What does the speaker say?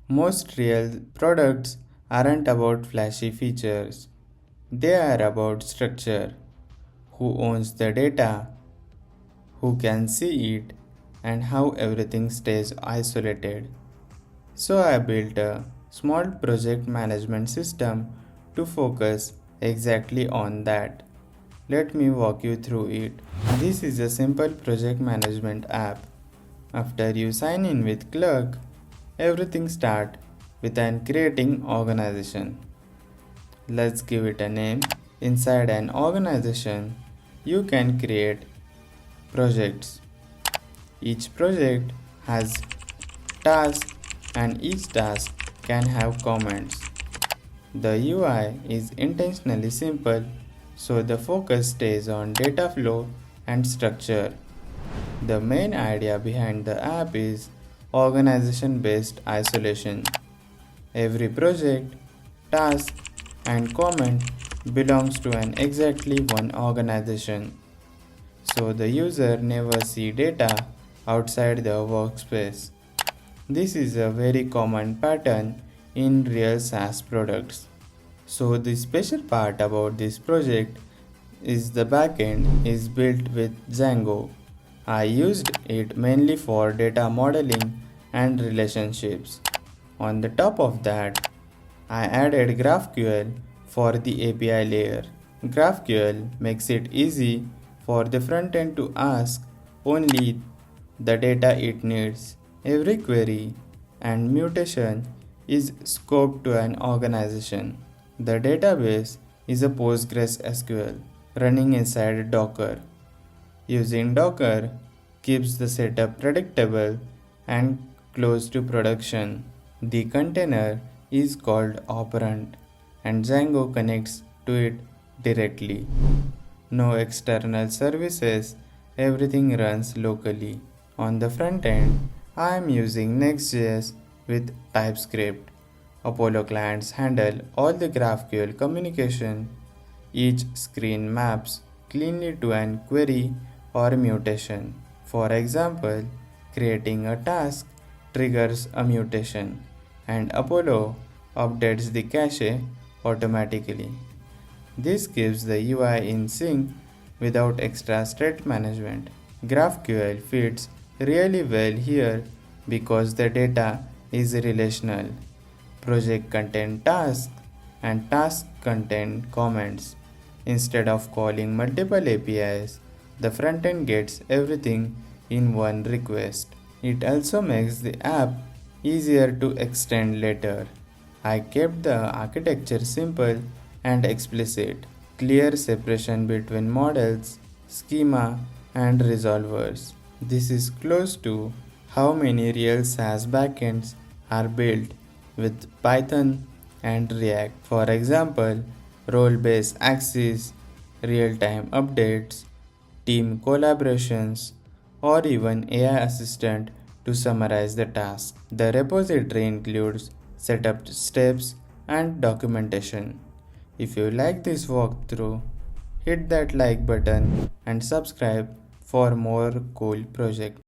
Most real products aren't about flashy features, they are about structure. Who owns the data, who can see it, and how everything stays isolated. So I built a small project management system to focus exactly on that. Let me walk you through it. This is a simple project management app. After you sign in with Clerk, everything starts with an creating organization. Let's give it a name. Inside an organization, you can create projects. Each project has tasks and each task can have comments. The UI is intentionally simple so the focus stays on data flow and structure. The main idea behind the app is organization based isolation. Every project, task, and comment belongs to an exactly one organization, so the user never see data outside the workspace. This is a very common pattern in real SaaS products. So the special part about this project is the backend is built with Django. I used it mainly for data modeling and relationships. On the top of that, I added GraphQL for the API layer. GraphQL makes it easy for the frontend to ask only the data it needs. Every query and mutation is scoped to an organization. The database is a PostgreSQL running inside Docker. Using Docker keeps the setup predictable and close to production. The container is called Operant and Django connects to it directly. No external services, everything runs locally. On the front end, I am using Next.js with TypeScript. Apollo clients handle all the GraphQL communication. Each screen maps cleanly to an query or mutation. For example, creating a task triggers a mutation, and Apollo updates the cache automatically. This keeps the UI in sync without extra state management. GraphQL fits really well here because the data is relational. Project contain tasks and tasks contain comments. Instead of calling multiple APIs, the frontend gets everything in one request. It also makes the app easier to extend later. I kept the architecture simple and explicit. Clear separation between models, schema, and resolvers. This is close to how many real SaaS backends are built with Python and React. For example, role based access, real time updates, team collaborations, or even AI assistant to summarize the task. The repository includes setup steps and documentation. If you like this walkthrough, hit that like button and subscribe for more cool projects.